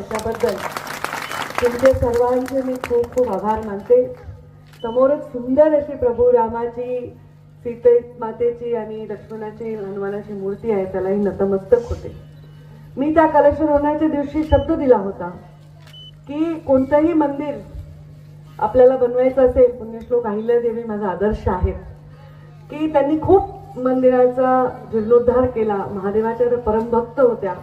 त्याच्याबद्दल तुमचे सर्वांचे मी खूप खूप आभार मानते. समोरच सुंदर अशी प्रभू रामाची, सीते मातेची आणि लक्ष्मणाची, हनुमानाची मूर्ती आहे, त्यालाही नतमस्तक होते. मी त्या कलेक्शन होण्याच्या दिवशी शब्द दिला होता की कोणतंही मंदिर आपल्याला बनवायचं असेल, पुण्यश्लोक अहिल्यादेवी माझा आदर्श आहे की त्यांनी खूप मंदिराचा जीर्णोद्धार केला, महादेवाच्या परमभक्त होत्या.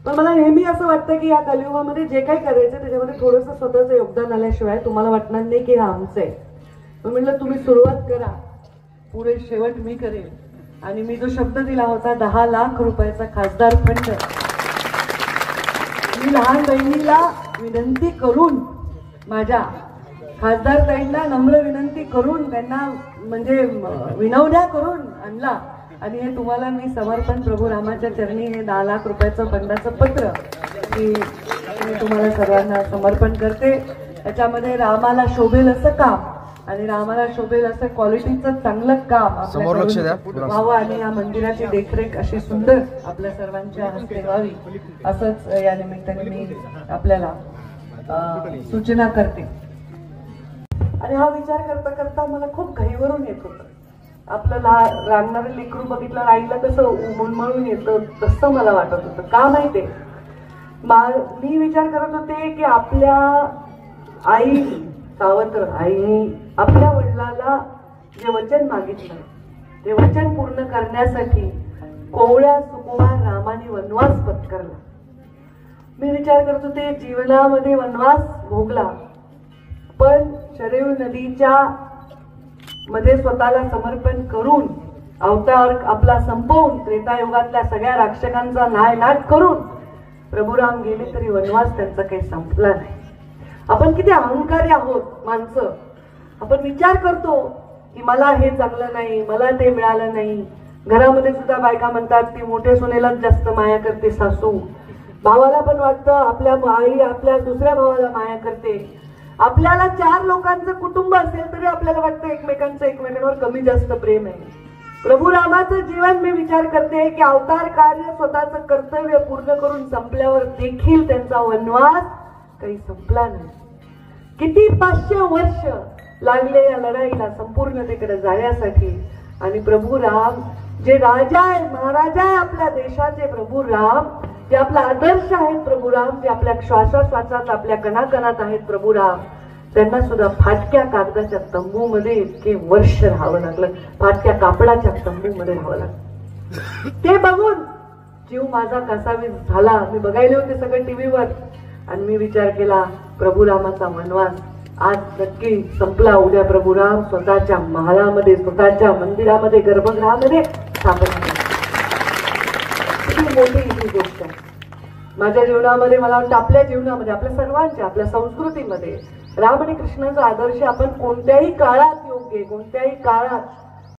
पण मला नेहमी असं वाटतं की या कलियुगामध्ये जे काही करायचं त्याच्यामध्ये थोडंसं स्वतःचं योगदान आल्याशिवाय तुम्हाला वाटणार नाही की हा आमचं आहे. मी म्हटलं तुम्ही सुरुवात करा, पुढे शेवट मी करेन. आणि मी जो शब्द दिला होता 10 लाख रुपयाचा खासदार फंड, मी लहान बहिणीला विनंती करून, माझ्या खासदार ताईंना नम्र विनंती करून, त्यांना म्हणजे विनवण्या करून आणला. आणि हे तुम्हाला मी समर्पण प्रभू रामाच्या चरणी हे 10 लाख रुपयाचं फंडाचं पत्र मी तुम्हाला सर्वांना समर्पण करते. त्याच्यामध्ये रामाला शोभेल असं काम आणि रामाला शोभेल असं क्वालिटीचं चांगलं काम व्हावं आणि या मंदिराची देखरेख अशी सुंदर आपल्या सर्वांच्या हस्ते व्हावी, असंच या निमित्ताने मी आपल्याला सूचना करते. आणि हा विचार करता करता मला खूप घाईवरून येत होतं. आपलं रांगणारं लेकरू बघितलं, आईला कसं उमळून येतं तसं मला वाटत होतं. का माहितीये, मी विचार करत होते की आपल्या आई, सावत्र आईने आपल्या वडिलाला जे वचन मागितलं ते वचन पूर्ण करण्यासाठी कोवळ्या सुकुमार रामाने वनवास पत्करला. मी विचार करत होते जीवनामध्ये वनवास भोगला, पण शरयू नदीच्या मध्ये स्वतःला समर्पण करून अवतार आपला संपवून त्रेतायुगातल्या सगळ्या राक्षकांचा नायनाट करून प्रभुराम गेले तरी वनवास त्यांचा काही संपला नाही. आपण किती अहंकारी आहोत माणसं. आपण विचार करतो की मला हे चांगलं नाही, मला ते मिळालं नाही. घरामध्ये सुद्धा बायका म्हणतात ती मोठ्या सुनेलाच जास्त माया करते सासू. भावाला पण वाटतं आपल्या आई आपल्या दुसऱ्या भावाला माया करते. आपल्याला 4 लोकांचं कुटुंब असेल तरी आपल्याला वाटतं एकमेकांवर कमी जास्त प्रेम आहे. प्रभू रामाचं जीवन मी विचार करते की अवतार कार्य स्वतःचं कर्तव्य पूर्ण करून संपल्यावर देखील त्यांचा वनवास काही संपला नाही. किती 500 वर्ष लागले या लढाईला संपूर्णतेकडे जाण्यासाठी. आणि प्रभू राम जे राजा आहे, महाराजा आहे आपल्या देशाचे, प्रभू राम जे आपला आदर्श आहेत, प्रभू राम जे आपल्या श्वासाश्वासात आपल्या कणाकणात आहेत, प्रभू राम त्यांना सुद्धा फाटक्या कागदाच्या तंबूमध्ये इतके वर्ष राहावं लागलं, फाटक्या कापडाच्या तंबूमध्ये राहावं लागलं. ते बघून जीव माझा कसावीस झाला. मी बघायले होते सगळं टीव्हीवर आणि मी विचार केला प्रभू रामाचा वनवास आज नक्की संपला. उद्या प्रभू राम स्वतःच्या महालामध्ये, स्वतःच्या मंदिरामध्ये, गर्भगृहामध्ये स्थापन झाले. किती मोठी ही गोष्ट आहे. माझ्या जीवनामध्ये, मला वाटतं आपल्या जीवनामध्ये, आपल्या सर्वांच्या, आपल्या संस्कृतीमध्ये राम आणि कृष्णाचा आदर्श आपण कोणत्याही काळात योग्य, कोणत्याही काळात